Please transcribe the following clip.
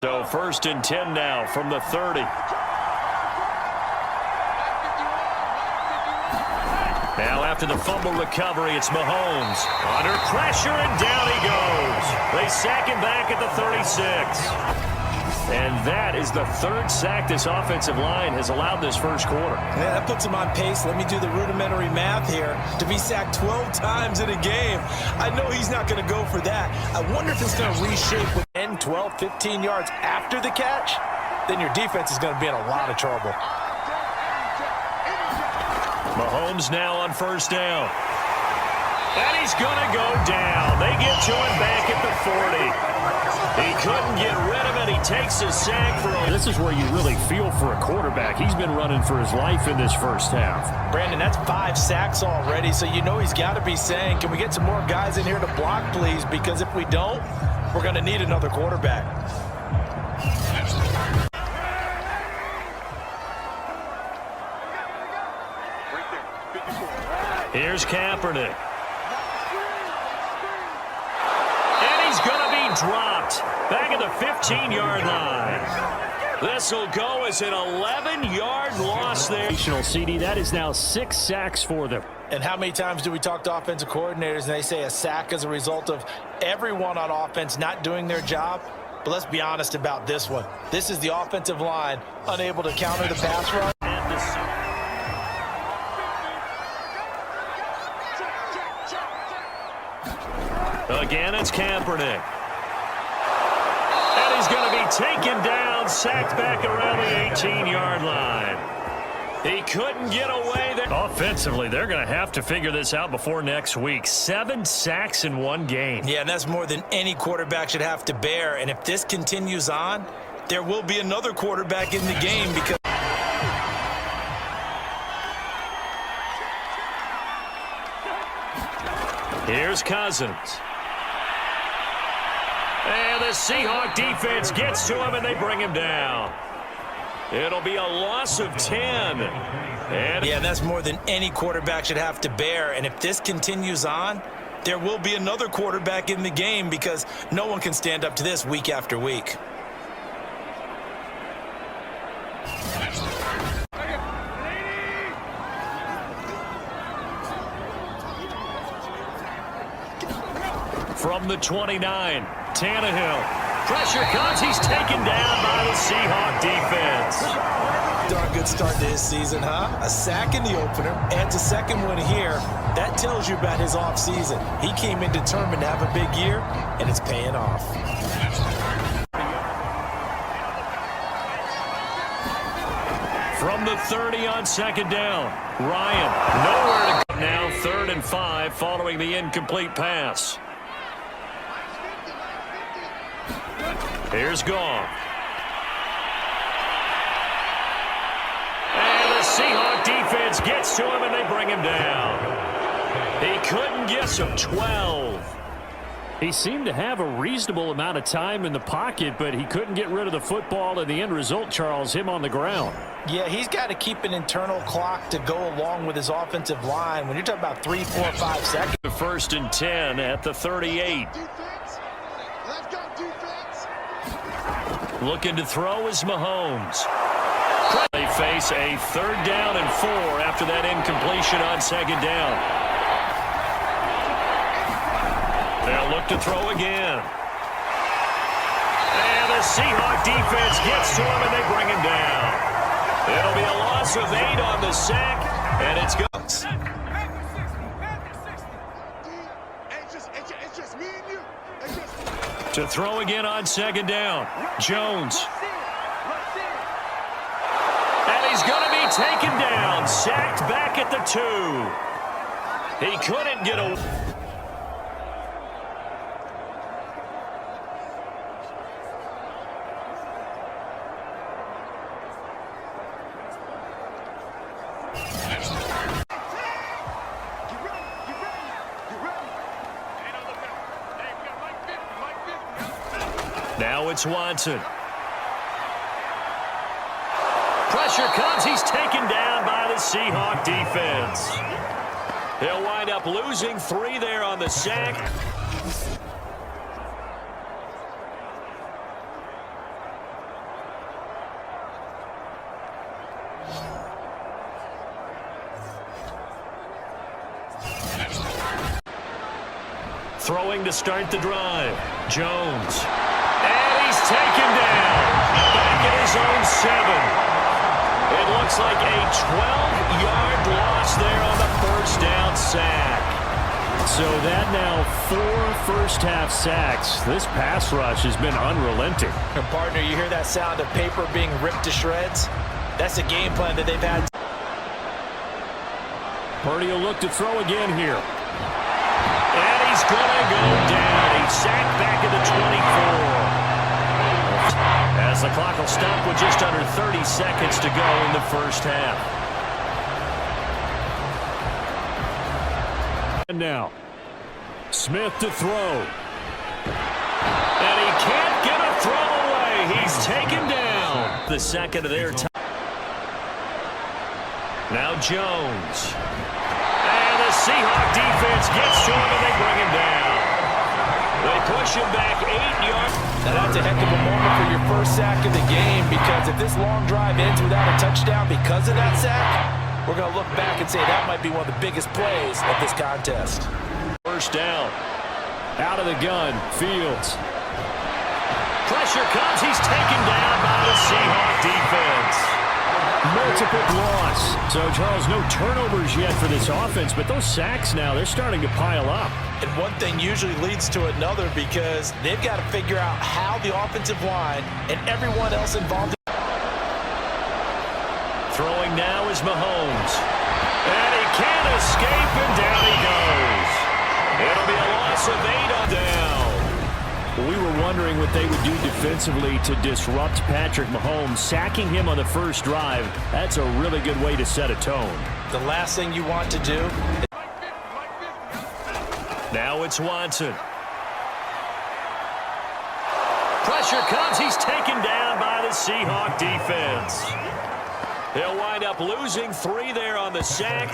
So 1st and 10 now from the 30. Now after the fumble recovery, it's Mahomes. Under pressure, and down he goes. They sack him back at the 36. And that is the 3rd sack this offensive line has allowed this first quarter. Yeah, that puts him on pace. Let me do the rudimentary math here. To be sacked 12 times in a game, I know he's not going to go for that. I wonder if it's going to reshape with 10, 12, 15 yards after the catch. Then your defense is going to be in a lot of trouble. Mahomes now on 1st down. And he's going to go down. They get to him back at the 40. He couldn't get rid of it. He takes his sack for a... This is where you really feel for a quarterback. He's been running for his life in this first half. Brandon, that's 5 sacks already, so you know he's got to be saying, can we get some more guys in here to block, please? Because if we don't, we're going to need another quarterback. Here's Kaepernick. And he's going to be dropped back at the 15-yard line. This will go as an 11-yard loss there. CD, that is now 6 sacks for them. And how many times do we talk to offensive coordinators and they say a sack as a result of everyone on offense not doing their job? But let's be honest about this one. This is the offensive line unable to counter the pass rush. Again, it's Kaepernick. And he's going to be taken down, sacked back around the 18-yard line. He couldn't get away there. Offensively, they're going to have to figure this out before next week. 7 sacks in one game. Yeah, and that's more than any quarterback should have to bear. And if this continues on, there will be another quarterback in the game because... Here's Cousins. And the Seahawk defense gets to him, and they bring him down. It'll be a loss of 10. And yeah, that's more than any quarterback should have to bear. And if this continues on, there will be another quarterback in the game because no one can stand up to this week after week. From the 29, Tannehill. Pressure comes. He's taken down by the Seahawk defense. Darn good start to his season, huh? A sack in the opener, adds a second one here. That tells you about his offseason. He came in determined to have a big year, and it's paying off. From the 30 on 2nd down, Ryan nowhere to go. Now 3rd and 5 following the incomplete pass. Here's Goff. And the Seahawk defense gets to him, and they bring him down. He couldn't get some 12. He seemed to have a reasonable amount of time in the pocket, but he couldn't get rid of the football, and the end result, Charles, him on the ground. Yeah, he's got to keep an internal clock to go along with his offensive line. When you're talking about 3, 4, 5 seconds. 1st and 10 at the 38. Looking to throw is Mahomes. They face a 3rd down and 4 after that incompletion on 2nd down. They'll look to throw again. And the Seahawk defense gets to him, and they bring him down. It'll be a loss of 8 on the sack, and it's good. To throw again on 2nd down, Jones. And he's going to be taken down, sacked back at the 2. He couldn't get away. Now it's Watson. Pressure comes. He's taken down by the Seahawk defense. He'll wind up losing 3 there on the sack. Throwing to start the drive. Jones. And he's taken down. Back at his own 7. It looks like a 12-yard loss there on the first down sack. So that now 4 first-half sacks. This pass rush has been unrelenting. And partner, you hear that sound of paper being ripped to shreds? That's a game plan that they've had. Purdy will look to throw again here. And he's going to go down. He's sacked back at the 24. As the clock will stop with just under 30 seconds to go in the first half. And now, Smith to throw. And he can't get a throw away. He's taken down. The second of their time. Now Jones. And the Seahawk defense gets to him and they bring him down. They push him back 8 yards. Now that's a heck of a moment for your first sack of the game, because if this long drive ends without a touchdown because of that sack, we're going to look back and say that might be one of the biggest plays of this contest. First down. Out of the gun, Fields. Pressure comes. He's taken down by the Seahawk defense. Multiple loss. So, Charles, no turnovers yet for this offense, but those sacks now, they're starting to pile up. And one thing usually leads to another, because they've got to figure out how the offensive line and everyone else involved. Throwing now is Mahomes. And he can't escape, and down he goes. It'll be a loss of 8 on down. We were wondering what they would do defensively to disrupt Patrick Mahomes. Sacking him on the first drive, that's a really good way to set a tone. The last thing you want to do. Now it's Watson. Pressure comes. He's taken down by the Seahawk defense. They'll wind up losing 3 there on the sack.